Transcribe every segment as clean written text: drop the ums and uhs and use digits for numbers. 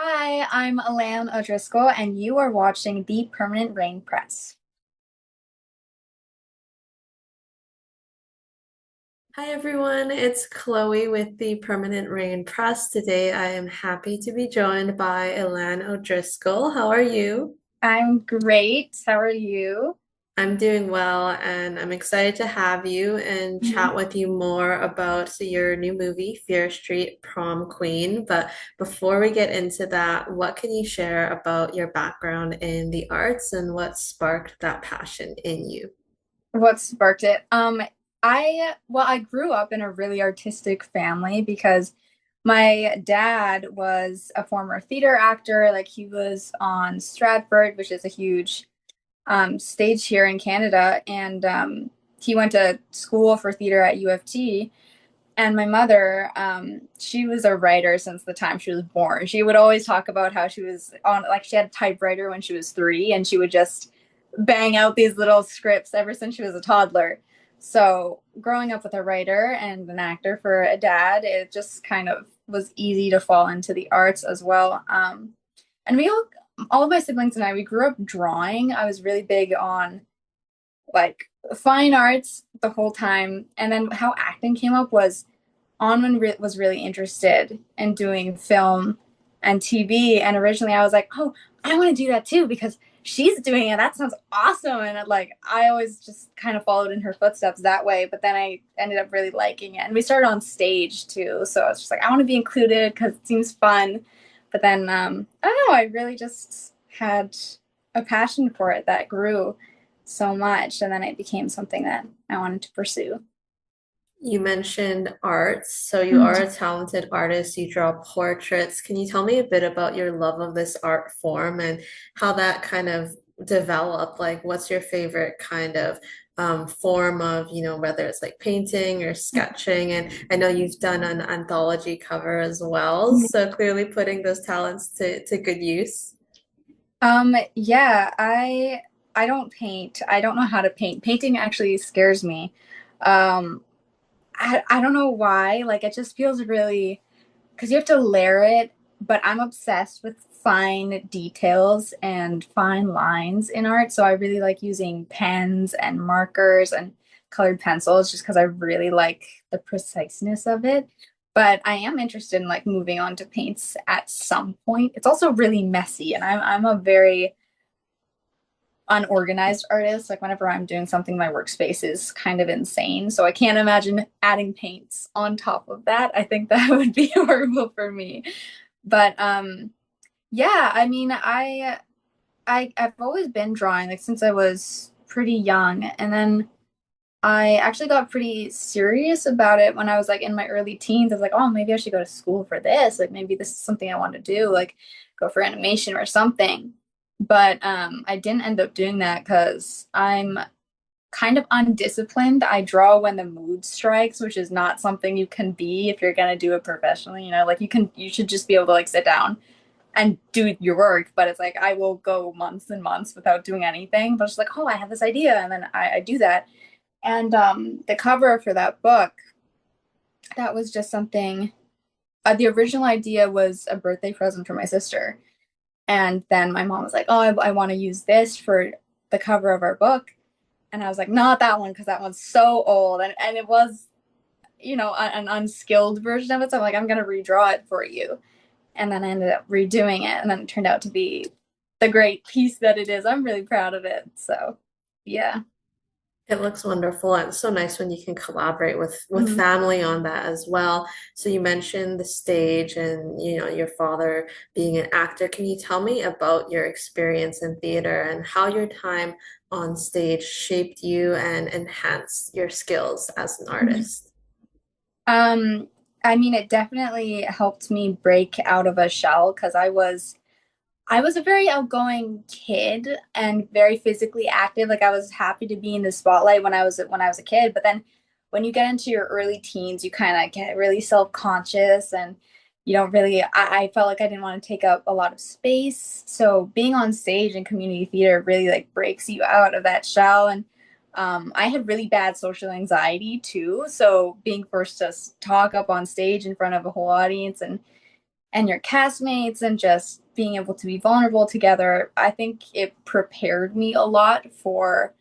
Hi, I'm Ilan O'Driscoll, and you are watching the Permanent Rain Press. Hi everyone, it's Chloe with the Permanent Rain Press. Today I am happy to be joined by Ilan O'Driscoll. How are you? I'm great. How are you? I'm doing well and I'm excited to have you and Mhm. chat with you more about your new movie, Fear Street Prom Queen. But before we get into that, what can you share about your background in the arts and what sparked that passion in you? What sparked it? I grew up in a really artistic family because my dad was a former theater actor. Like he was on Stratford, which is a huge stage here in Canada, and he went to school for theater at U of T. And my mother, she was a writer since the time she was born. She would always talk about how she was on, like, she had a typewriter when she was 3, and she would just bang out these little scripts ever since she was a toddler. So, growing up with a writer and an actor for a dad, it just kind of was easy to fall into the arts as well. And all of my siblings and I, we grew up drawing. I was really big on like fine arts the whole time. And then how acting came up was was really interested in doing film and TV. And originally I was like, oh, I want to do that too because she's doing it. That sounds awesome. And like, I always just kind of followed in her footsteps that way. But then I ended up really liking it. And we started on stage too. So I was just like, I want to be included because it seems fun. But then, I don't know, I really just had a passion for it that grew so much. And then it became something that I wanted to pursue. You mentioned arts, so you are Mhm. a talented artist. You draw portraits. Can you tell me a bit about your love of this art form and how that kind of developed? Like, what's your favorite kind of form of, whether it's like painting or sketching? And I know you've done an anthology cover as well, so clearly putting those talents to good use. Yeah, I don't paint. I don't know how to paint. Painting actually scares me. Um, I don't know why. Like it just feels really because you have to layer it, but I'm obsessed with fine details and fine lines in art. So I really like using pens and markers and colored pencils just because I really like the preciseness of it. But I am interested in like moving on to paints at some point. It's also really messy, and I'm a very unorganized artist. Like whenever I'm doing something, my workspace is kind of insane. So I can't imagine adding paints on top of that. I think that would be horrible for me. But yeah, I mean, I've always been drawing like since I was pretty young, and then I actually got pretty serious about it when I was like in my early teens. I was like, oh, maybe I should go to school for this. Like maybe this is something I want to do, like go for animation or something. But I didn't end up doing that because I'm kind of undisciplined. I draw when the mood strikes, which is not something you can be if you're gonna do it professionally. Like you should just be able to like sit down and do your work. But it's like I will go months and months without doing anything. But it's like, oh, I have this idea, and then I do that. And the cover for that book, that was just something. The original idea was a birthday present for my sister. And then my mom was like, oh, I want to use this for the cover of our book. And I was like, not that one, because that one's so old. And it was, an unskilled version of it. So I'm like, I'm going to redraw it for you. And then I ended up redoing it. And then it turned out to be the great piece that it is. I'm really proud of it. So, yeah. It looks wonderful. And it's so nice when you can collaborate with Mhm. family on that as well. So you mentioned the stage and your father being an actor. Can you tell me about your experience in theater and how your time on stage shaped you and enhanced your skills as an Mhm. artist? Um, I mean, it definitely helped me break out of a shell because I was a very outgoing kid and very physically active. Like I was happy to be in the spotlight when I was a kid, but then when you get into your early teens, you kind of get really self-conscious and you don't really I felt like I didn't want to take up a lot of space. So being on stage in community theater really like breaks you out of that shell. And I had really bad social anxiety too. So being forced to talk up on stage in front of a whole audience and and your castmates and just being able to be vulnerable together, I think it prepared me a lot for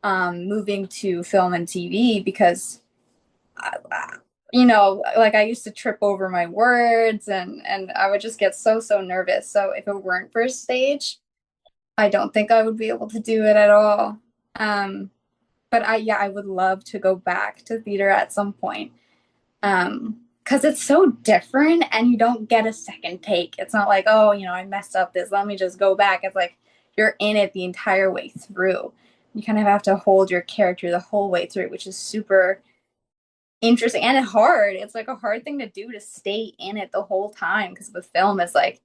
moving to film and TV because like I used to trip over my words and I would just get so nervous. So if it weren't for stage, I don't think I would be able to do it at all. Um, but I would love to go back to theater at some point. Because it's so different and you don't get a second take. It's not like, oh, I messed up this. Let me just go back. It's like you're in it the entire way through. You kind of have to hold your character the whole way through, which is super interesting and hard. It's like a hard thing to do to stay in it the whole time because with film, it's like,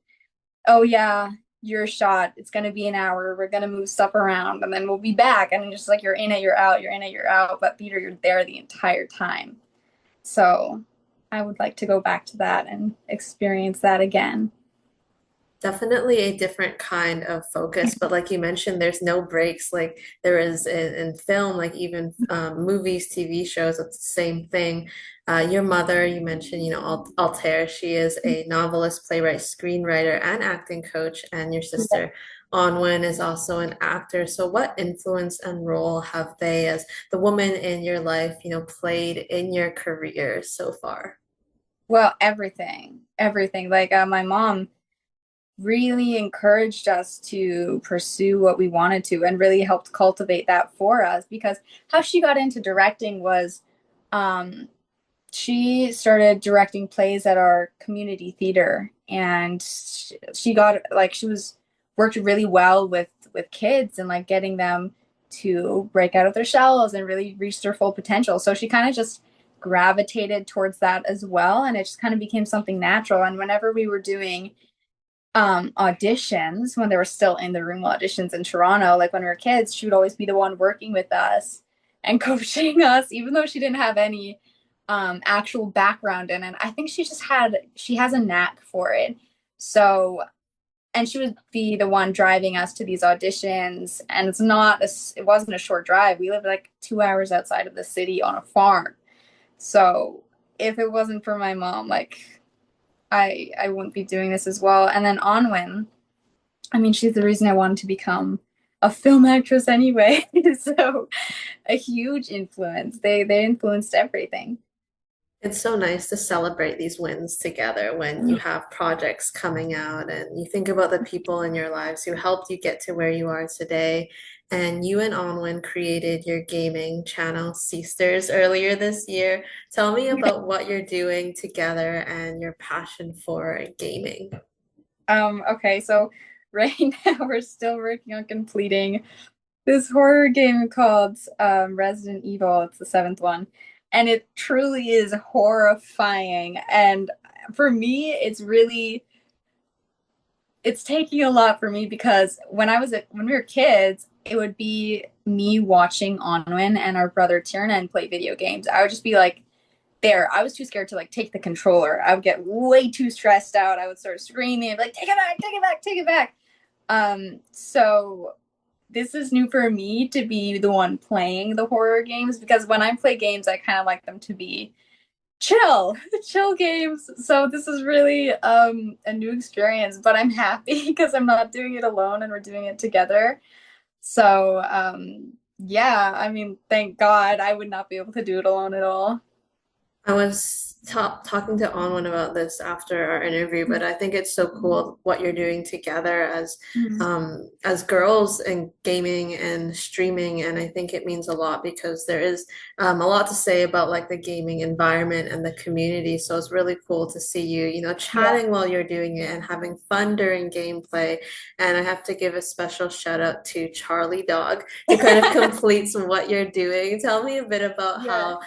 oh yeah, your shot. It's gonna be an hour. We're gonna move stuff around, and then we'll be back. And just like you're in it, you're out. You're in it, you're out. But theater, you're there the entire time. So I would like to go back to that and experience that again. Definitely a different kind of focus, but like you mentioned, there's no breaks like there is in film, like even movies, TV shows, it's the same thing. Your mother, you mentioned, Altair, she is a novelist, playwright, screenwriter, and acting coach, and your sister, Anwen, is also an actor. So what influence and role have they, as the woman in your life, played in your career so far? Well, everything. Like my mom really encouraged us to pursue what we wanted to and really helped cultivate that for us because how she got into directing was um, she started directing plays at our community theater and she got like she was worked really well with kids and like getting them to break out of their shells and really reach their full potential. So she kind of just gravitated towards that as well and it just kind of became something natural. And whenever we were doing auditions when they were still in the room auditions in Toronto, like when we were kids, she would always be the one working with us and coaching us, even though she didn't have any actual background in it. I think she has a knack for it. So, and she would be the one driving us to these auditions. And it wasn't a short drive. We lived like 2 hours outside of the city on a farm. So if it wasn't for my mom, like I wouldn't be doing this as well. And then Onwin, I mean, she's the reason I wanted to become a film actress anyway. So a huge influence. They influenced everything. It's so nice to celebrate these wins together when you have projects coming out and you think about the people in your lives who helped you get to where you are today. And you and Onwin created your gaming channel, Seestors, earlier this year. Tell me about what you're doing together and your passion for gaming. Okay, so right now we're still working on completing this horror game called Resident Evil. It's the seventh one, and it truly is horrifying. And for me, it's taking a lot for me because when we were kids, it would be me watching Onwin and our brother Tiernan play video games. I would just be like there. I was too scared to like take the controller. I would get way too stressed out. I would start screaming, I'd be like, take it back, take it back, take it back. So this is new for me to be the one playing the horror games because when I play games, I kind of like them to be chill, chill games. So this is really a new experience, but I'm happy because I'm not doing it alone and we're doing it together. So yeah, I mean, thank God I would not be able to do it alone at all. I was talking to Anwen about this after our interview, but I think it's so cool what you're doing together Mhm. as girls in gaming and streaming, and I think it means a lot because there is a lot to say about like the gaming environment and the community. So it's really cool to see you, Yeah. chatting while you're doing it and having fun during gameplay. And I have to give a special shout out to Charlie Dog, who kind of completes what you're doing. Tell me a bit about Yeah. how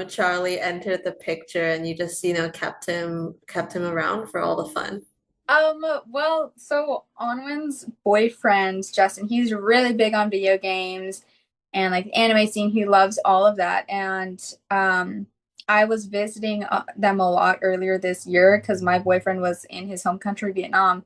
Charlie entered the picture and you just, kept him around for all the fun. Well, so Onwin's boyfriend, Justin, he's really big on video games and like the anime scene. He loves all of that. And I was visiting them a lot earlier this year because my boyfriend was in his home country, Vietnam.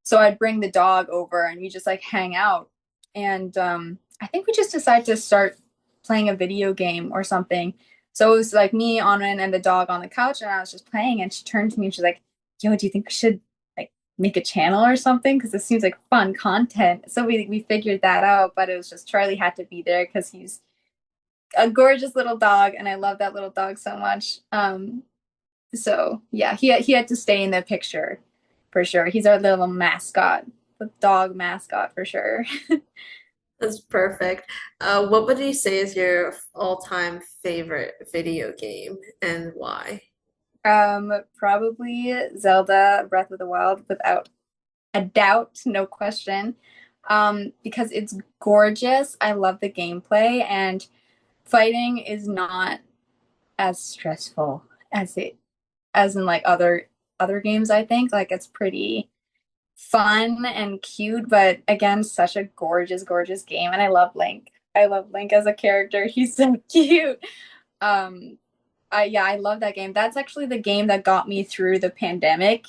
So I'd bring the dog over and we just like hang out. And I think we just decided to start playing a video game or something. So it was like me, Onwin, and the dog on the couch, and I was just playing. And she turned to me and she's like, yo, do you think we should like make a channel or something? Because it seems like fun content. So we figured that out, but it was just Charlie had to be there because he's a gorgeous little dog, and I love that little dog so much. So yeah, he had to stay in the picture for sure. He's our little mascot, the dog mascot for sure. That's perfect. What would you say is your all-time favorite video game and why? Probably Zelda Breath of the Wild without a doubt, no question. Because it's gorgeous. I love the gameplay, and fighting is not as stressful as it as in like other games, I think. Like it's pretty fun and cute, but again, such a gorgeous, gorgeous game. And I love Link. I love Link as a character. He's so cute. Um, I love that game. That's actually the game that got me through the pandemic.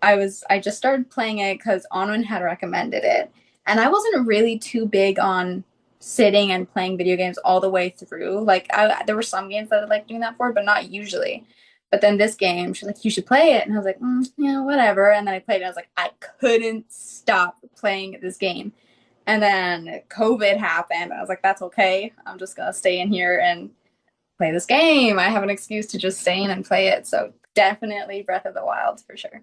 I just started playing it because Anwen had recommended it. And I wasn't really too big on sitting and playing video games all the way through. Like there were some games that I like doing that for, but not usually. But then this game, she's like, you should play it. And I was like, yeah, whatever. And then I played it. I was like, I couldn't stop playing this game. And then COVID happened. I was like, that's okay. I'm just gonna stay in here and play this game. I have an excuse to just stay in and play it. So definitely Breath of the Wild for sure.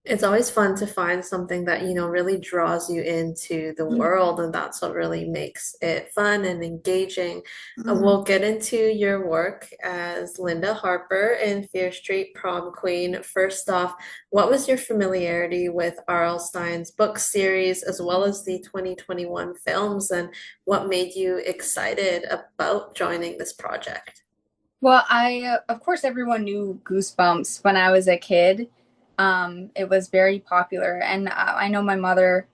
It's always fun to find something that, really draws you into the world, and that's what really makes it fun and engaging. Mhm. We'll get into your work as Linda Harper in Fear Street Prom Queen. First off, what was your familiarity with R.L. Stine's book series as well as the 2021 films, and what made you excited about joining this project? Well, of course, everyone knew Goosebumps when I was a kid. It was very popular, and I know my mother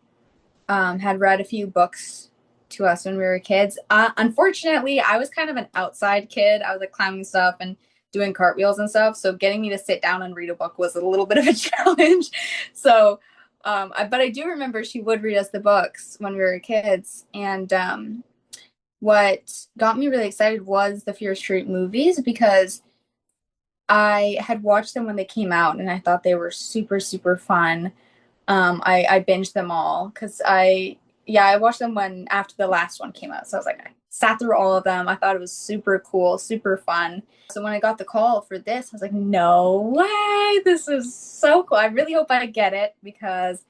had read a few books to us when we were kids. Unfortunately, I was kind of an outside kid. I was like climbing stuff and doing cartwheels and stuff. So getting me to sit down and read a book was a little bit of a challenge. So, but I do remember she would read us the books when we were kids. And what got me really excited was the Fear Street movies because I had watched them when they came out and I thought they were super, super fun. I binged them all because yeah, I watched them when after the last one came out. So I was like, I sat through all of them. I thought it was super cool, super fun. So when I got the call for this, I was like, no way, this is so cool. I really hope I get it because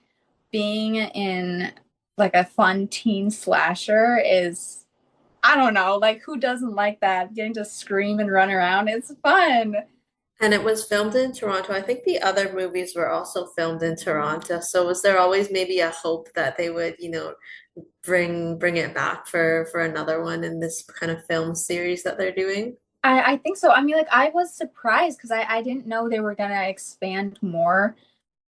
being in like a fun teen slasher is, I don't know, like who doesn't like that? Getting to scream and run around, it's fun. And it was filmed in Toronto. I think the other movies were also filmed in Toronto. So was there always maybe a hope that they would, bring it back for another one in this kind of film series that they're doing? I think so. I mean, like I was surprised because I didn't know they were gonna expand more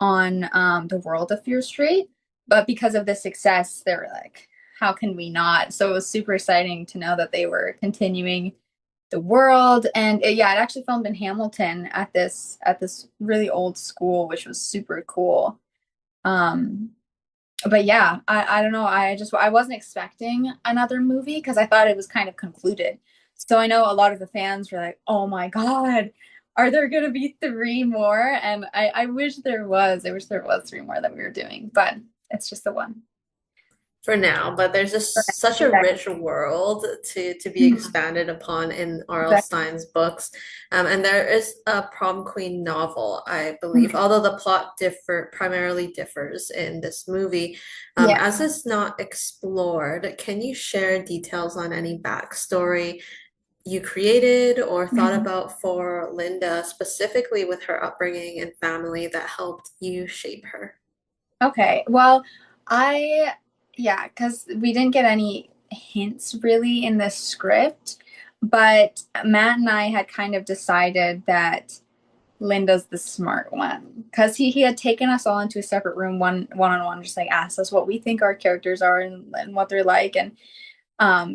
on the world of Fear Street, but because of the success, they were like, how can we not? So it was super exciting to know that they were continuing the world, and yeah, it actually filmed in Hamilton at this really old school, which was super cool. Um, but yeah, I don't know. I wasn't expecting another movie because I thought it was kind of concluded. So I know a lot of the fans were like, "Oh my God, are there gonna be three more?" And I wish there was. I wish there was three more that we were doing, but it's just the one. For now, but there's just such a Exactly. rich world to be Mhm. expanded upon in R.L. Exactly. Stine's books. And there is a Prom Queen novel, I believe, Mhm. although the plot primarily differs in this movie. Yeah. As it's not explored, can you share details on any backstory you created or thought Mhm. about for Linda, specifically with her upbringing and family that helped you shape her? Okay. Well, I, yeah, because we didn't get any hints really in the script, but Matt and I had kind of decided that Linda's the smart one because he had taken us all into a separate room, one on one, just like asked us what we think our characters are and what they're like. And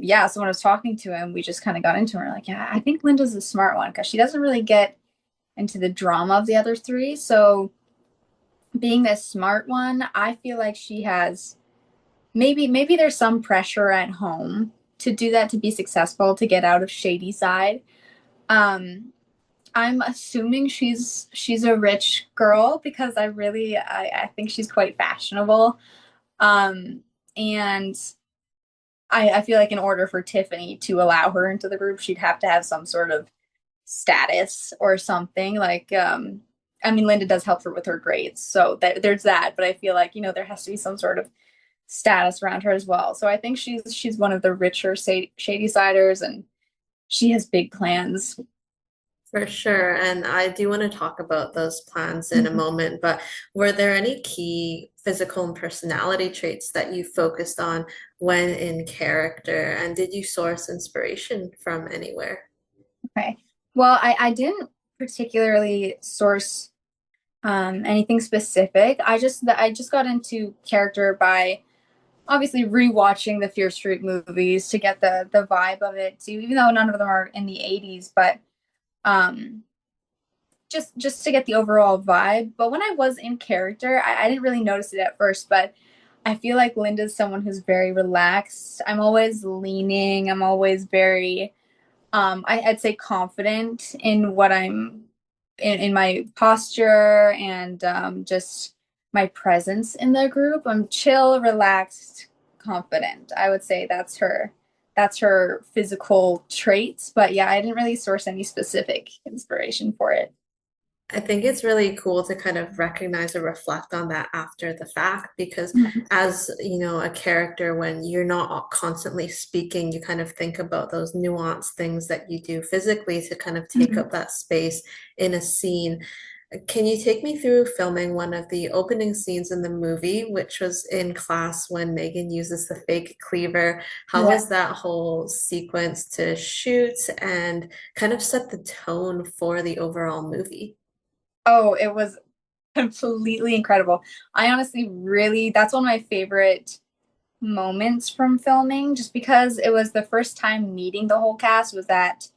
yeah, so when I was talking to him, we just kind of got into it. We're like, yeah, I think Linda's the smart one because she doesn't really get into the drama of the other three. So being the smart one, I feel like she has maybe there's some pressure at home to do that to be successful to get out of shady side. Um, I'm assuming she's a rich girl because I think she's quite fashionable. Um, and I feel like in order for Tiffany to allow her into the group, she'd have to have some sort of status or something. Like, I mean, Linda does help her with her grades, so there's that. But I feel like there has to be some sort of status around her as well. So I think she's one of the richer shady siders, and she has big plans. For sure. And I do want to talk about those plans in a moment, but were there any key physical and personality traits that you focused on when in character? And did you source inspiration from anywhere? Okay. Well, I didn't particularly source anything specific. I just got into character by obviously rewatching the Fear Street movies to get the vibe of it too, even though none of them are in the 80s, but um just to get the overall vibe. But when I was in character, I didn't really notice it at first, but I feel like Linda's someone who's very relaxed. I'm always leaning, I'm always very I'd say confident in what I'm in my posture and just my presence in the group. I'm chill, relaxed, confident. I would say that's her physical traits. But yeah, I didn't really source any specific inspiration for it. I think it's really cool to kind of recognize or reflect on that after the fact because Mhm. as you know a character when you're not constantly speaking you kind of think about those nuanced things that you do physically to kind of take Mhm. up that space in a scene. Can you take me through filming one of the opening scenes in the movie, which was in class when Megan uses the fake cleaver? How Yeah. was that whole sequence to shoot and kind of set the tone for the overall movie? Oh, it was completely incredible. I honestly really, that's one of my favorite moments from filming, just because it was the first time meeting the whole cast was that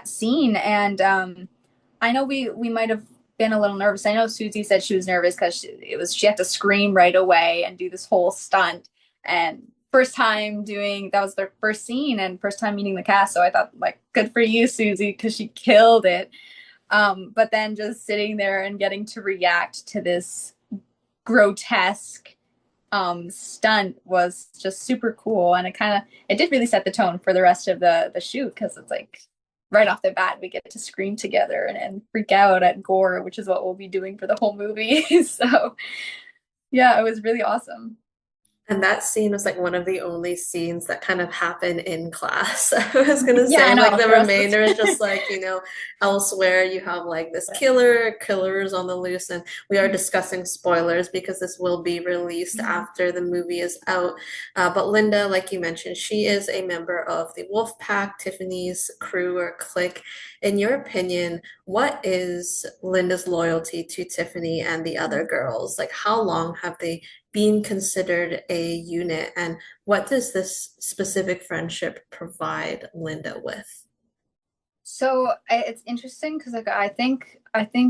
scene. And I know we might have been a little nervous. I know Susie said she was nervous because she had to scream right away and do this whole stunt. And first time doing that was their first scene and first time meeting the cast. So I thought like good for you, Susie, because she killed it. But then just sitting there and getting to react to this grotesque stunt was just super cool, and it did really set the tone for the rest of the shoot because it's like right off the bat we get to scream together and freak out at gore, which is what we'll be doing for the whole movie. So yeah, it was really awesome. And that scene was like one of the only scenes that kind of happen in class. I was gonna Yeah, I say like know the the rest of remainder is just the like, elsewhere you have like this killers on the loose, and we are discussing spoilers because this will be released after the movie is out. But Linda, like you mentioned, she is a member of the Wolfpack, Tiffany's crew or clique. In your opinion, what is Linda's loyalty to Tiffany and the other girls? Like how long have they being considered a unit, and what does this specific friendship provide Linda with? So it's interesting because like I think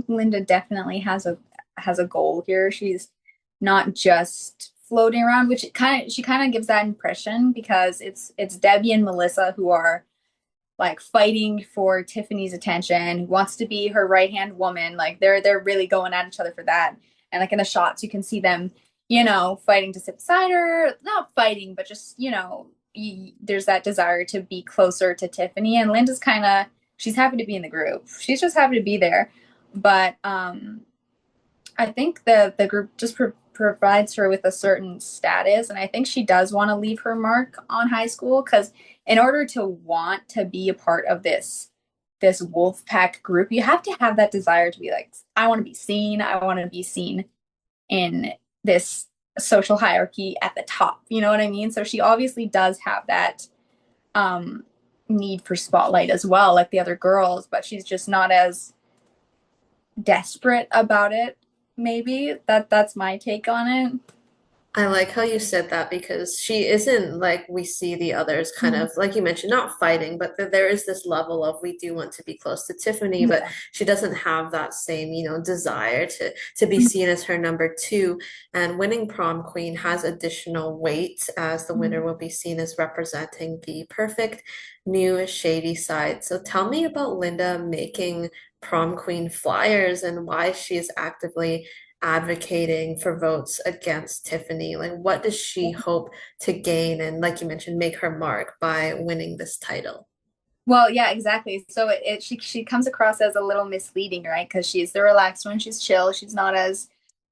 Linda definitely has a goal here. She's not just floating around, which she kind of gives that impression because it's Debbie and Melissa who are like fighting for Tiffany's attention, who wants to be her right hand woman. Like they're really going at each other for that. And like in the shots, you can see them, fighting to sit beside her. Not fighting, but just there's that desire to be closer to Tiffany. And Linda's kind of she's happy to be in the group. She's just happy to be there. But I think the group just provides her with a certain status, and I think she does want to leave her mark on high school because in order to want to be a part of this wolf pack group, you have to have that desire to be like, I want to be seen. I want to be seen in this social hierarchy at the top. You know what I mean? So she obviously does have that um, need for spotlight as well, like the other girls, but she's just not as desperate about it. Maybe that's my take on it. I like how you said that because she isn't like we see the others kind Mhm. of like you mentioned, not fighting, but there is this level of we do want to be close to Tiffany, but Yeah. she doesn't have that same, desire to be Mhm. seen as her number two. And winning prom queen has additional weight as the winner will be seen as representing the perfect new shady side. So tell me about Linda making prom queen flyers and why she is actively advocating for votes against Tiffany? Like, what does she hope to gain and, like you mentioned, make her mark by winning this title? Well, yeah, exactly. So she comes across as a little misleading, right? Because she's the relaxed one, she's chill, she's not as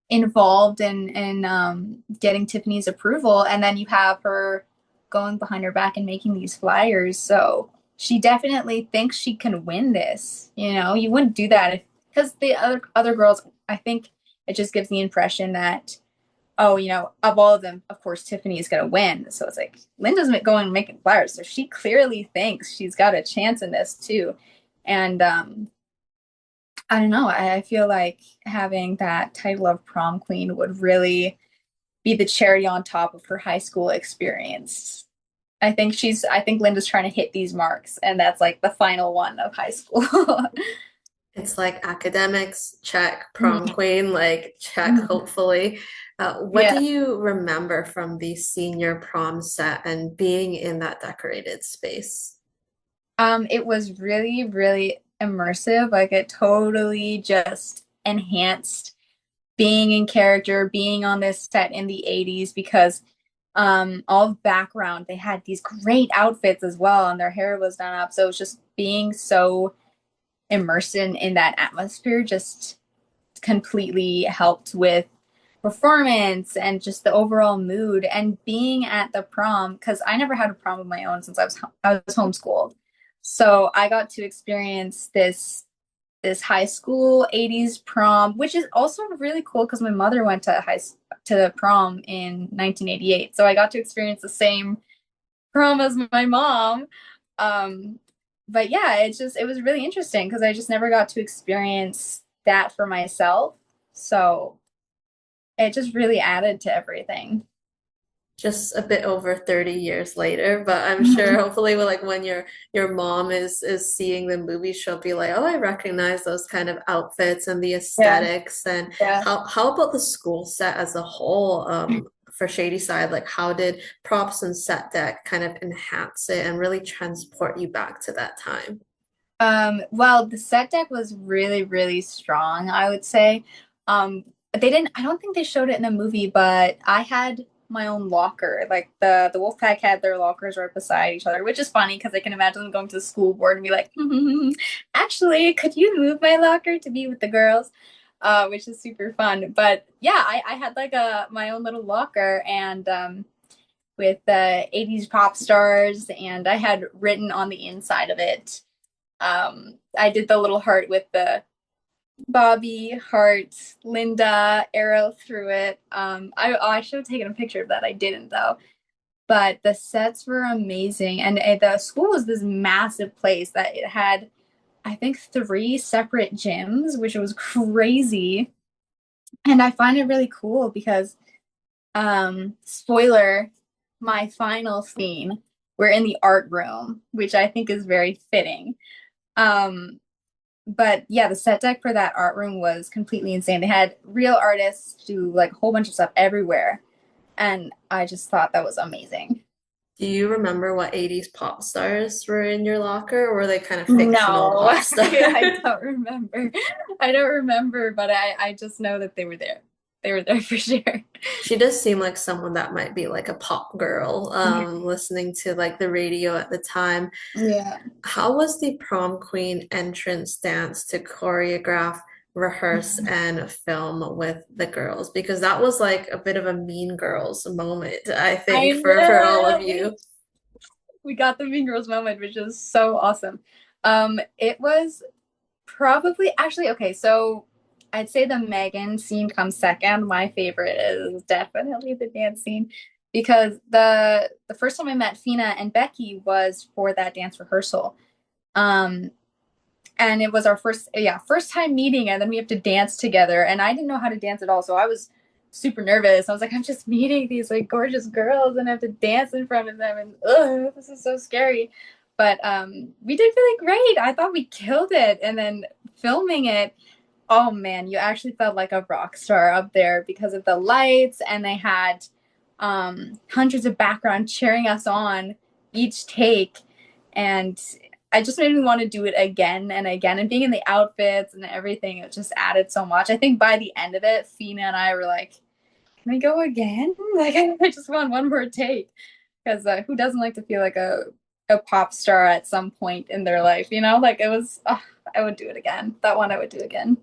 involved in getting Tiffany's approval, and then you have her going behind her back and making these flyers. So she definitely thinks she can win this. You wouldn't do that if because the other girls, I think it just gives the impression that oh, of all of them, of course, Tiffany is going to win. So it's like Linda's going and making flyers. So she clearly thinks she's got a chance in this too. And I don't know. I feel like having that title of prom queen would really be the cherry on top of her high school experience. I think Linda's trying to hit these marks, and that's like the final one of high school. It's like academics, check, prom queen, like check, Mhm. hopefully. What do Yeah. you remember from the senior prom set and being in that decorated space? It was really, really immersive. Like it totally just enhanced being in character, being on this set in the 80s because all of background, they had these great outfits as well, and their hair was done up. So it was just being so immersed in that atmosphere just completely helped with performance and just the overall mood and being at the prom because I never had a prom of my own since I was homeschooled. So I got to experience this high school 80s prom, which is also really cool because my mother went to prom in 1988. So I got to experience the same prom as my mom. Um, but yeah, it was really interesting because I just never got to experience that for myself. So it just really added to everything. Just a bit over 30 years later, but I'm sure Mhm. hopefully like when your mom is seeing the movie, she'll be like, "Oh, I recognize those kind of outfits and the Yeah, aesthetics." And yeah. how about the school set as a whole, for Shady Side? Like how did props and set deck kind of enhance it and really transport you back to that time? Well, the set deck was really, really strong, I would say. I don't think they showed it in the movie, but I had my own locker. Like the Wolfpack had their lockers right beside each other, which is funny because I can imagine them going to the school board and be like, actually, could you move my locker to be with the girls? Which is super fun. But yeah, I had like my own little locker and with the 80s pop stars, and I had written on the inside of it I did the little heart with the Bobby, heart, Linda arrow through it. I should have taken a picture of that. I didn't though. But the sets were amazing, and the school was this massive place that it had, I think, three separate gyms, which was crazy. And I find it really cool because, spoiler, my final scene, we're in the art room, which I think is very fitting. Um, but yeah, the set deck for that art room was completely insane. They had real artists do like a whole bunch of stuff everywhere, and I just thought that was amazing. Do you remember what 80s pop stars were in your locker, or were they kind of fictional No, pop stars? I don't remember. I don't remember, but I just know that they were there. They were there for sure. She does seem like someone that might be like a pop girl, listening to like the radio at the time. Yeah. How was the prom queen entrance dance to choreograph, rehearse, and film with the girls? Because that was like a bit of a Mean Girls moment, I I think, for all of know. you. We got the Mean Girls moment, which is so awesome. It was probably actually okay, so I'd say the Megan scene comes second. My favorite is definitely the dance scene because the first time I met Fina and Becky was for that dance rehearsal. Um and it was our first time meeting and then we have to dance together and I didn't know how to dance at all. So I was super nervous. I was like, I'm just meeting these like gorgeous girls and I have to dance in front of them, and this is so scary. But we did really great. I thought we killed it. And then filming it, oh man, you actually felt like a rock star up there because of the lights, and they had hundreds of background cheering us on each take. And I just made me want to do it again and again. And being in the outfits and everything, it just added so much. I think by the end of it, Fina and I were like, can we go again? Like, I just want one more take. Because who doesn't like to feel like a pop star at some point in their life, you know? Like, it was, I would do it again. That one I would do again.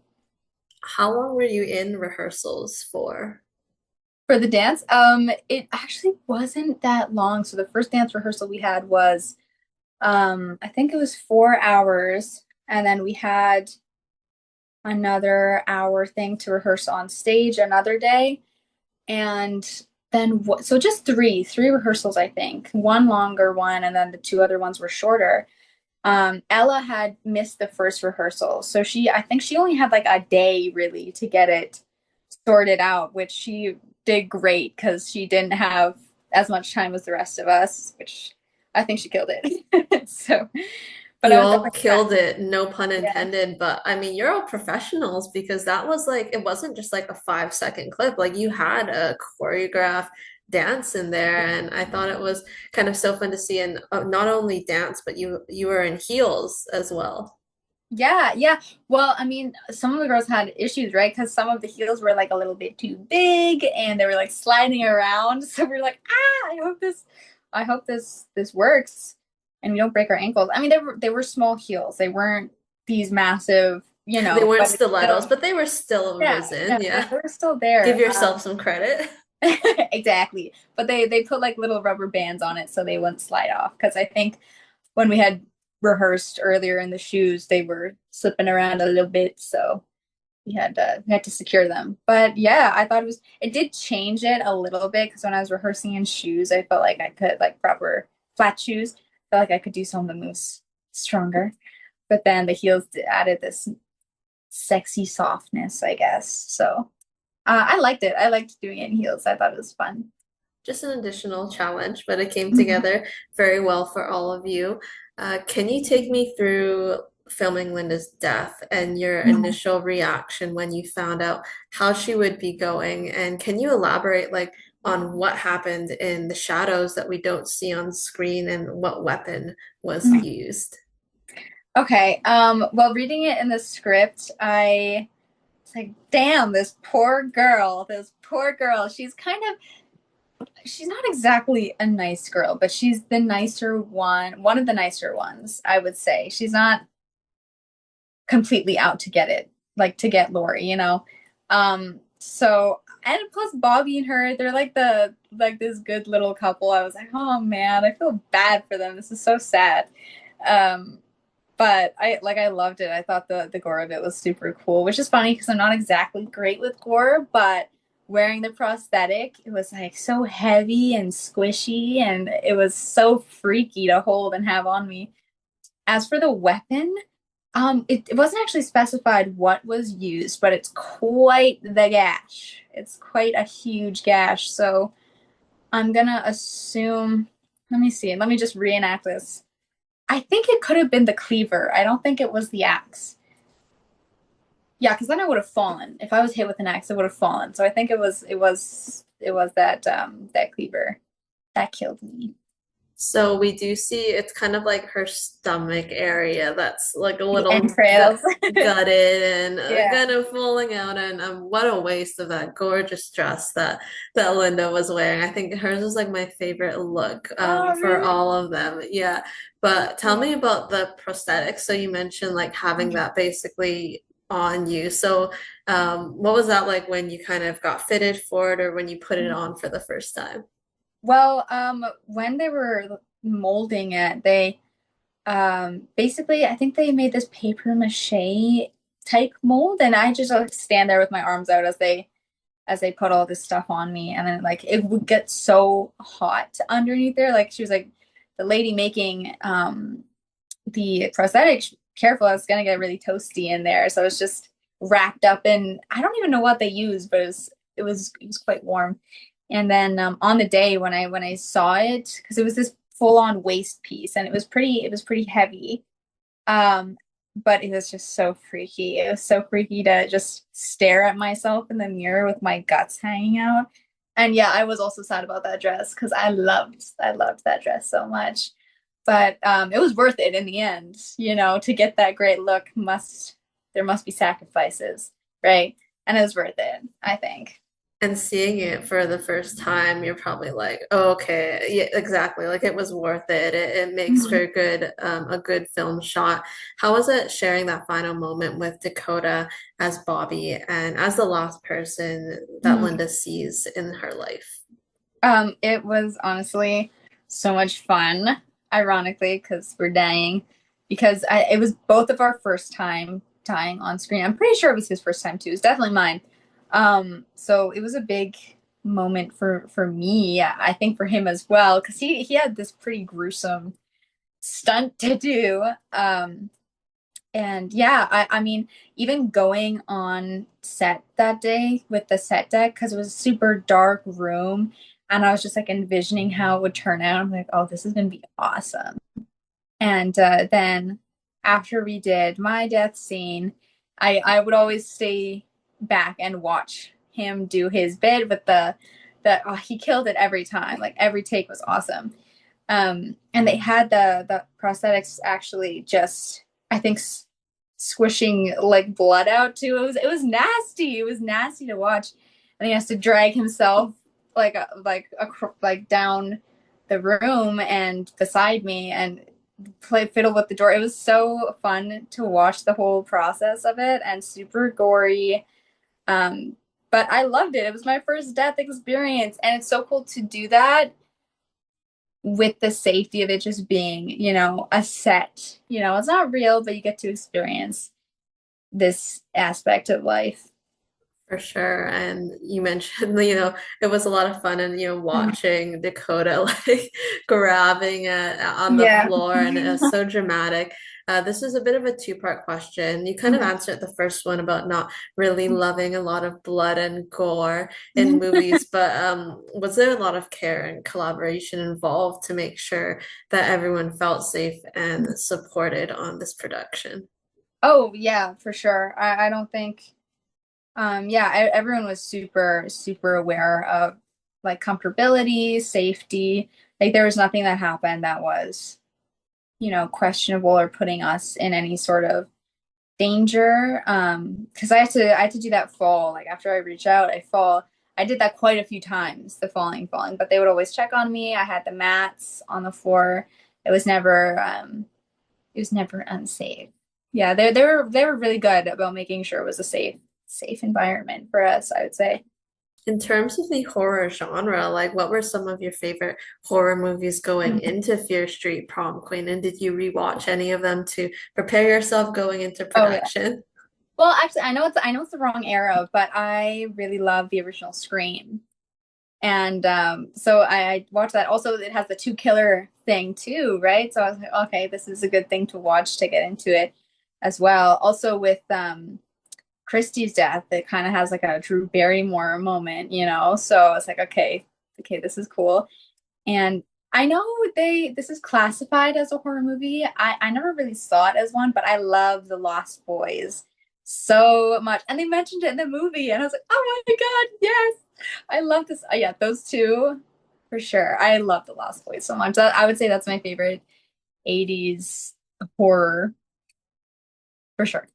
How long were you in rehearsals for? For the dance, it actually wasn't that long. So the first dance rehearsal we had was, I think it was 4 hours, and then we had another hour thing to rehearse on stage another day, and then so just three rehearsals, I think. One longer one, and then the two other ones were shorter. Ella had missed the first rehearsal, so I think she only had like a day really to get it sorted out, which she did great because she didn't have as much time as the rest of us, which I think she killed it. So, but You I was all definitely sad. killed it, no pun Yeah. intended. But I mean, you're all professionals because that was like, it wasn't just like a 5 second clip. Like you had a choreographed dance in there, and I thought it was kind of so fun to see. And not only dance, but you were in heels as well. Yeah, yeah. Well, I mean, some of the girls had issues, right? Because some of the heels were like a little bit too big and they were like sliding around. So we are like, I hope this works and we don't break our ankles. I mean, they were small heels. They weren't these massive, They weren't but it's stilettos, still, but they were still yeah, no, risen. they Yeah. were still Give there. yourself some credit. Exactly. But they put like little rubber bands on it so they wouldn't slide off. Because I think when we had rehearsed earlier in the shoes, they were slipping around a little bit, so we had to secure them. But yeah, I thought it did change it a little bit because when I was rehearsing in shoes, I felt like I could like proper flat shoes. I felt like I could do some of the moves stronger. But then the heels added this sexy softness, I guess. So I liked it. I liked doing it in heels. I thought it was fun. Just an additional challenge, but it came Mhm. together very well for all of you. Can you take me through filming Linda's death and your initial reaction when you found out how she would be going? And can you elaborate like on what happened in the shadows that we don't see on screen and what weapon was Mhm. used? Okay. Well, reading it in the script, I was like, damn, this poor girl, this poor girl. She's not exactly a nice girl, but she's the nicer one of the nicer ones, I would say. She's not completely out to get it, like to get Lori, you know? So, and plus Bobby and her, they're like this good little couple. I was like, oh man, I feel bad for them. This is so sad. Um, but I loved it. I thought the gore of it was super cool, which is funny because I'm not exactly great with gore, but wearing the prosthetic, it was like so heavy and squishy, and it was so freaky to hold and have on me. As for the weapon, it wasn't actually specified what was used, but it's quite the gash. It's quite a huge gash. So I'm gonna assume, let me see, let me just reenact this. I think it could have been the cleaver. I don't think it was the axe. Yeah, because then I would have fallen. If I was hit with an axe, it would have fallen. So I think it was that cleaver that killed me. So we do see it's kind of like her stomach area that's like a The little entrails. gutted and Yeah. kind of falling out. And what a waste of that gorgeous dress that Linda was wearing. I think hers was like my favorite look Oh, for really? all of them. Yeah. But tell Yeah. me about the prosthetics. So you mentioned like having that basically on you. So what was that like when you kind of got fitted for it or when you put it on for the first time? Well, when they were molding it, they basically I think they made this paper mache type mold, and I just like stand there with my arms out as they put all this stuff on me, and then like it would get so hot underneath there. Like she was like the lady making the prosthetic, careful, it's gonna get really toasty in there. So it's just wrapped up in, I don't even know what they used, but it it was quite warm. And then on the day when I saw it, because it was this full-on waist piece and it was pretty heavy. Um, but it was just so freaky. It was so freaky to just stare at myself in the mirror with my guts hanging out. And yeah, I was also sad about that dress because I loved that dress so much. But it was worth it in the end, to get that great look there must be sacrifices, right? And it was worth it, I think. And seeing it for the first time, you're probably like, oh, okay, yeah, exactly. Like it was worth it. It makes for Mhm. a good film shot. How was it sharing that final moment with Dakota as Bobby and as the last person that Mhm. Linda sees in her life? It was honestly so much fun, ironically, because we're dying. Because it was both of our first time dying on screen. I'm pretty sure it was his first time too. It's definitely mine. So it was a big moment for me. I think for him as well, because he had this pretty gruesome stunt to do. And yeah, I mean, even going on set that day with the set deck, because it was a super dark room, and I was just like envisioning how it would turn out. I'm like, oh, this is gonna be awesome. And then after we did my death scene, I would always stay back and watch him do his bit with the oh, he killed it every time. Like every take was awesome. And they had the prosthetics actually just, I think, squishing like blood out too. It was nasty. It was nasty to watch. And he has to drag himself like down the room and beside me and play fiddle with the door. It was so fun to watch the whole process of it and super gory. But I loved it. It was my first death experience, and it's so cool to do that with the safety of it just being, a set. It's not real, but you get to experience this aspect of life. For sure. And you mentioned, it was a lot of fun and, Mhm. watching Dakota like grabbing it on the Yeah. floor and it was so dramatic. This is a bit of a two-part question. You kind of Mhm. answered the first one about not really loving a lot of blood and gore in Mhm. movies, but was there a lot of care and collaboration involved to make sure that everyone felt safe and supported on this production? Oh, yeah, for sure. I don't think, yeah, everyone was super, super aware of like comfortability, safety. Like there was nothing that happened that was, questionable or putting us in any sort of danger. Because I had to do that fall. Like after I reach out, I fall. I did that quite a few times, the falling, but they would always check on me. I had the mats on the floor. It was never unsafe. Yeah, they were really good about making sure it was a safe environment for us, I would say. In terms of the horror genre, like what were some of your favorite horror movies going into Fear Street Prom Queen? And did you rewatch any of them to prepare yourself going into Oh yeah. production? Well, actually, I know it's the wrong era, but I really love the original Scream. And so I watched that. Also, it has the two killer thing too, right? So I was like, okay, this is a good thing to watch to get into it as well. Also with Christie's death, it kind of has like a Drew Barrymore moment. So I was like, okay, this is cool. And I know this is classified as a horror movie. I never really saw it as one, but I love The Lost Boys so much. And they mentioned it in the movie, and I was like, oh my God, yes. I love this. Yeah, those two for sure. I love The Lost Boys so much. I would say that's my favorite 80s horror for sure.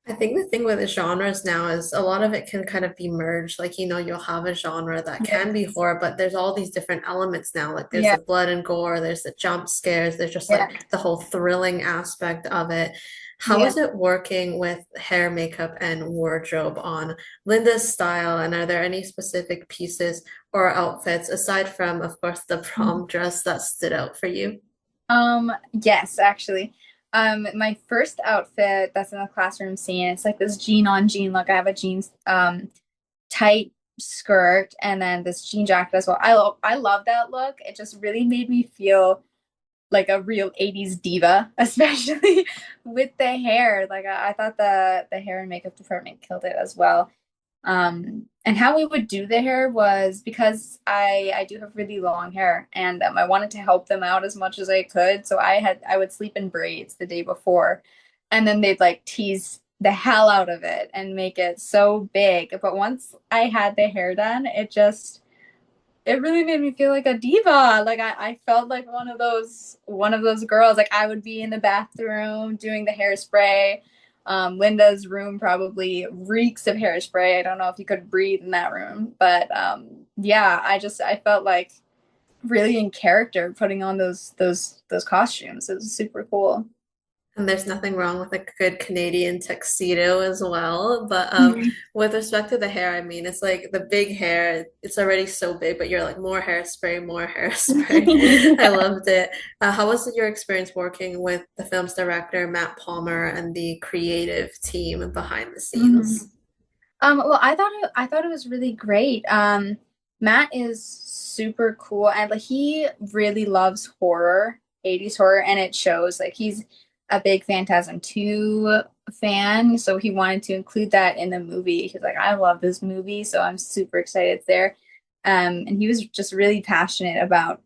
I think the thing with the genres now is a lot of it can kind of be merged. Like, you'll have a genre that Yeah. can be horror, but there's all these different elements now. Like, there's Yeah. the blood and gore, there's the jump scares, there's just Yeah. like the whole thrilling aspect of it. How Yeah. is it working with hair, makeup, and wardrobe on Linda's style? And are there any specific pieces or outfits, aside from, of course, the prom dress that stood out for you? Yes, actually. My first outfit that's in the classroom scene, it's like this jean on jean look. I have a jeans tight skirt and then this jean jacket as well. I love that look. It just really made me feel like a real 80s diva, especially with the hair. Like I thought the hair and makeup department killed it as well. And how we would do the hair was because I do have really long hair, and I wanted to help them out as much as I could. So I would sleep in braids the day before, and then they'd like tease the hell out of it and make it so big. But once I had the hair done, it really made me feel like a diva. Like I felt like one of those girls. Like I would be in the bathroom doing the hairspray. Linda's room probably reeks of hairspray. I don't know if you could breathe in that room, but yeah, I felt like really in character putting on those costumes. It was super cool. And there's nothing wrong with a good Canadian tuxedo as well. But with respect to the hair, I mean, it's like the big hair, it's already so big, but you're like more hairspray, more hairspray. I Yeah. loved it. How was your experience working with the film's director, Matt Palmer, and the creative team behind the Mhm. scenes? Well, I thought it was really great. Matt is super cool, and like he really loves horror, 80s horror, and it shows. Like he's a big Phantasm 2 fan, so he wanted to include that in the movie. He's like, I love this movie, so I'm super excited it's there. And he was just really passionate about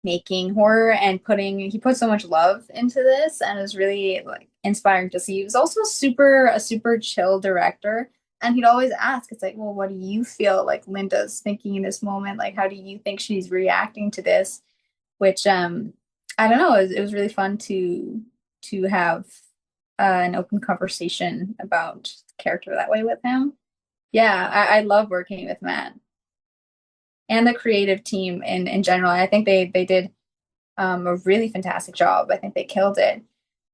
making horror and he put so much love into this, and it was really like inspiring to see. He was also a super chill director, and he'd always ask, it's like, well, what do you feel like Linda's thinking in this moment? Like, how do you think she's reacting to this? Which I don't know, it was really fun to have an open conversation about the character that way with him. Yeah, I love working with Matt and the creative team in general. I think they did a really fantastic job. I think they killed it.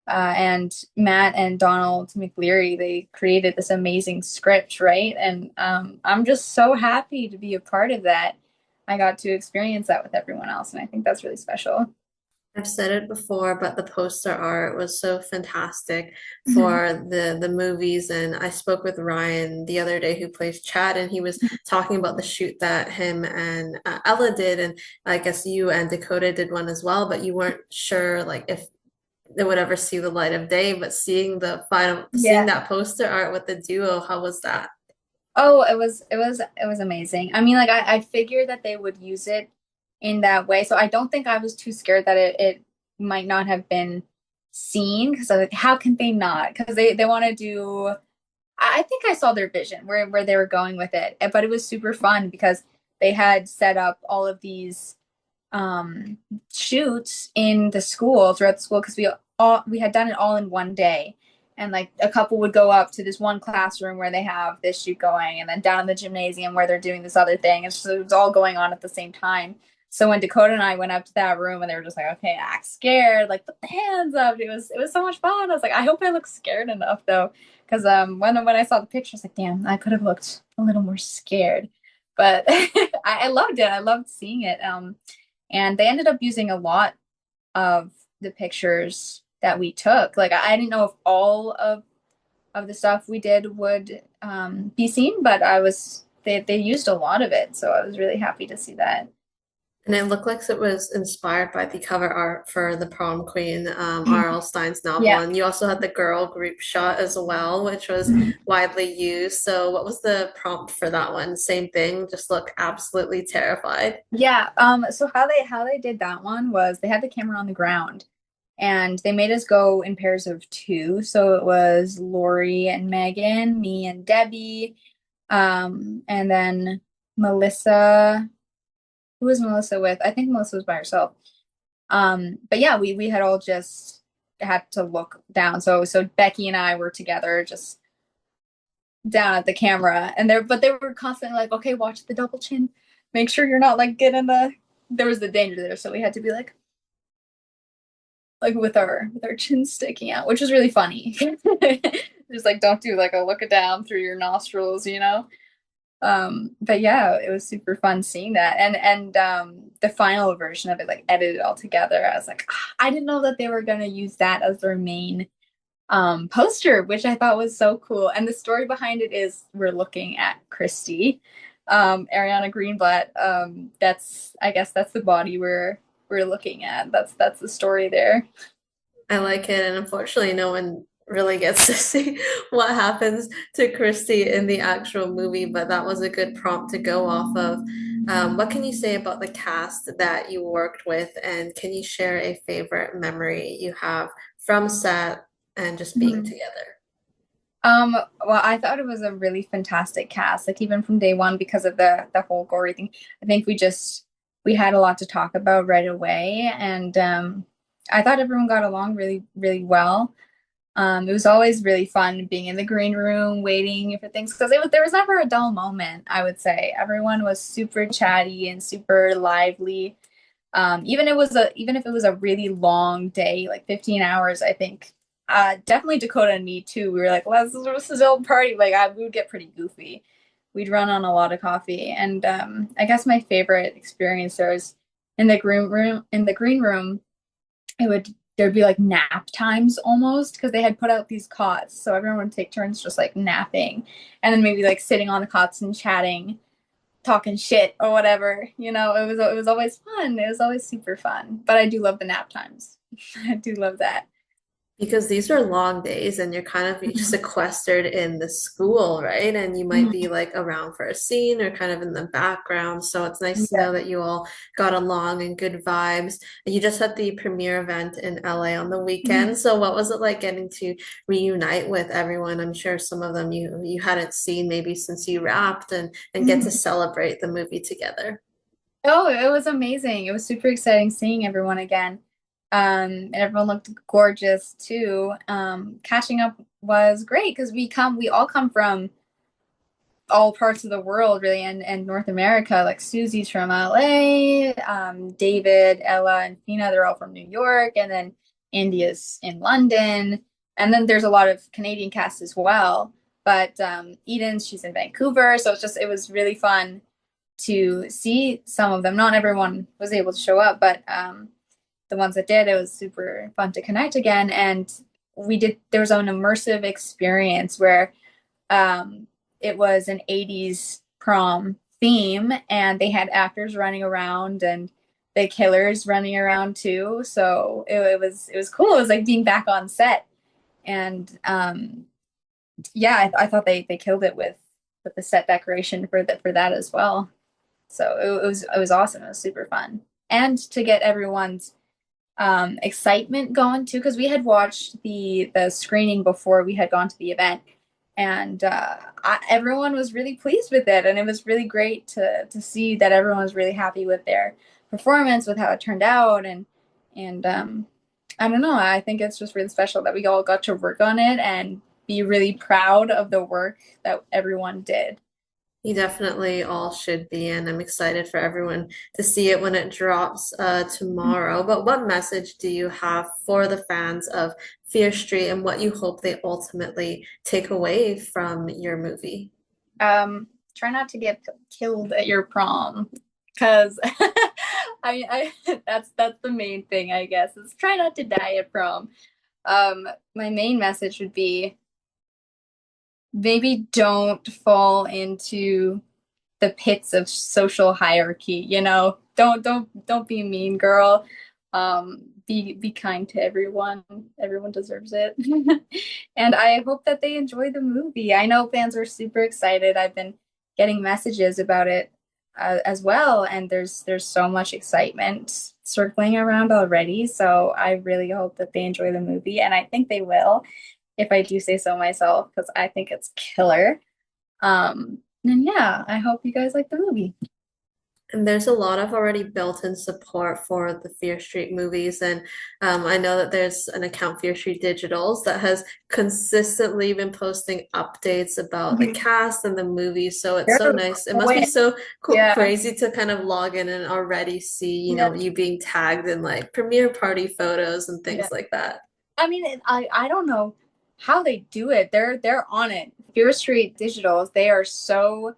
And Matt and Donald McLeary, they created this amazing script, right? And I'm just so happy to be a part of that. I got to experience that with everyone else, and I think that's really special. I've said it before, but the poster art was so fantastic Mhm. for the movies. And I spoke with Ryan the other day, who plays Chad, and he was talking about the shoot that him and Ella did, and I guess you and Dakota did one as well. But you weren't sure like if they would ever see the light of day. But seeing Yeah. that poster art with the duo, how was that? Oh, it was amazing. I mean, like I figured that they would use it in that way. So I don't think I was too scared that it might not have been seen because I was like, how can they not? Because they want to do I think I saw their vision where they were going with it. But it was super fun because they had set up all of these um shoots in the school throughout the school because we had done it all in one day, and like a couple would go up to this one classroom where they have this shoot going, and then down in the gymnasium where they're doing this other thing, and so it was all going on at the same time. So when Dakota and I went up to that room, and they were just like, okay, act scared, like put the hands up. It was so much fun. I was like, I hope I look scared enough though, because when I saw the picture, I was like, damn, I could have looked a little more scared. But I loved it. I loved seeing it. And they ended up using a lot of the pictures that we took. Like I didn't know if all of the stuff we did would be seen, but they used a lot of it, so I was really happy to see that. And it looked like it was inspired by the cover art for the Prom Queen, R.L. Stein's novel. Yeah. And you also had the girl group shot as well, which was widely used. So, what was the prompt for that one? Same thing, just look absolutely terrified. Yeah. So how they did that one was they had the camera on the ground, and they made us go in pairs of two. So it was Lori and Megan, me and Debbie, and then Melissa. Who was Melissa with? I think Melissa was by herself. But yeah, we had all just had to look down. So Becky and I were together, just down at the camera, and they were constantly like, okay, watch the double chin, make sure you're not like getting there was the danger there, so we had to be like with our chin sticking out, which was really funny. Just like don't do like a look it down through your nostrils. But yeah, it was super fun seeing that, and the final version of it, like edited all together. I was like, I didn't know that they were gonna use that as their main poster, which I thought was so cool. And the story behind it is we're looking at Christy, Ariana Greenblatt. That's I guess that's the body we're looking at. That's the story there. I like it. And unfortunately, no one really gets to see what happens to Christy in the actual movie, but that was a good prompt to go off of. What can you say about the cast that you worked with, and can you share a favorite memory you have from set and just being Mhm. together? Well, I thought it was a really fantastic cast, like even from day one because of the whole gory thing. I think we had a lot to talk about right away, and I thought everyone got along really, really well. It was always really fun being in the green room waiting for things because there was never a dull moment, I would say. Everyone was super chatty and super lively. Even if it was a really long day, like 15 hours, I think definitely Dakota and me too. We were like, let's still party. We would get pretty goofy. We'd run on a lot of coffee. And I guess my favorite experience there was in the green room, it would there'd be like nap times almost because they had put out these cots. So everyone would take turns just like napping and then maybe like sitting on the cots and chatting, talking shit or whatever. It was always fun. It was always super fun. But I do love the nap times. I do love that. Because these are long days and you're kind of Mhm. sequestered in the school, right? And you might be Mhm. like around for a scene or kind of in the background. So it's nice to Yeah. know that you all got along and good vibes. And you just had the premiere event in LA on the weekend. Mhm. So what was it like getting to reunite with everyone? I'm sure some of them you hadn't seen maybe since you wrapped and get to Mhm. celebrate the movie together. Oh, it was amazing. It was super exciting seeing everyone again. And everyone looked gorgeous too. Catching up was great because we all come from all parts of the world really and North America. Like Susie's from LA, David, Ella, and Fina, they're all from New York, and then India's in London. And then there's a lot of Canadian cast as well. But Eden's, she's in Vancouver. So it was really fun to see some of them. Not everyone was able to show up, but the ones that did, it was super fun to connect again. And there was an immersive experience where um, it was an 80s prom theme, and they had actors running around and the killers running around too. So it was cool. It was like being back on set. And yeah, I thought they killed it with the set decoration for that as well. So it was awesome. It was super fun. And to get everyone's excitement going too, because we had watched the screening before we had gone to the event, and everyone was really pleased with it, and it was really great to see that everyone was really happy with their performance, with how it turned out, and I don't know. I think it's just really special that we all got to work on it and be really proud of the work that everyone did. You definitely all should be, and I'm excited for everyone to see it when it drops tomorrow. But what message do you have for the fans of Fear Street and what you hope they ultimately take away from your movie? Try not to get killed at your prom, because I that's the main thing, I guess, is try not to die at prom. My main message would be maybe don't fall into the pits of social hierarchy, you know. Don't be a mean girl. Be kind to everyone. Everyone deserves it. And I hope that they enjoy the movie. I know fans are super excited. I've been getting messages about it as well, and there's so much excitement circling around already. So I really hope that they enjoy the movie, and I think they will, if I do say so myself, because I think it's killer. And yeah, I hope you guys like the movie. And there's a lot of already built-in support for the Fear Street movies. And I know that there's an account, Fear Street Digitals, that has consistently been posting updates about the Mhm. cast and the movies. So it's so Sure. nice. It must be Wait, so cool, yeah, crazy to kind of log in and already see, yeah, you being tagged in like premiere party photos and yeah. things like that. I mean, I don't know how they do it. They're on it. Fear Street Digitals, they are so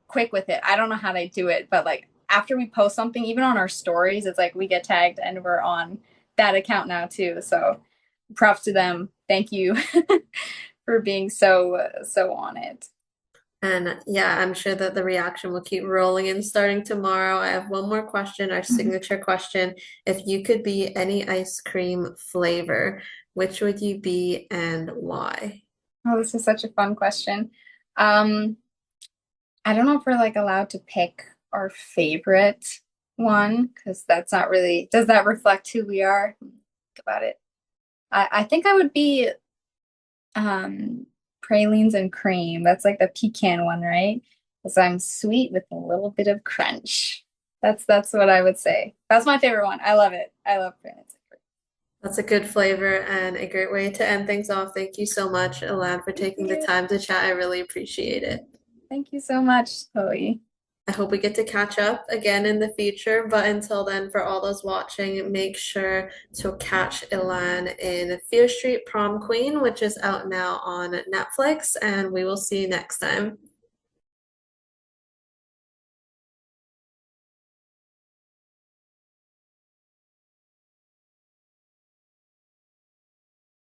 quick with it. I don't know how they do it, but like after we post something, even on our stories, it's like we get tagged and we're on that account now too. So props to them. Thank you for being so on it. And yeah, I'm sure that the reaction will keep rolling in starting tomorrow. I have one more question, our Mhm. signature question. If you could be any ice cream flavor, which would you be and why? Oh, this is such a fun question. Um, I don't know if we're like allowed to pick our favorite one because that's not really, does that reflect who we are? Think about it. I think I would be um pralines and cream. That's like the pecan one, right? Because I'm sweet with a little bit of crunch. That's what I would say. That's my favorite one. I love it. I love pralines and cream. That's a good flavor and a great way to end things off. Thank you so much, Ilan, for Thank taking the you. time to chat. I really appreciate it. Thank you so much, Chloe. I hope we get to catch up again in the future. But until then, for all those watching, make sure to catch Ilan in Fear Street Prom Queen, which is out now on Netflix. And we will see you next time.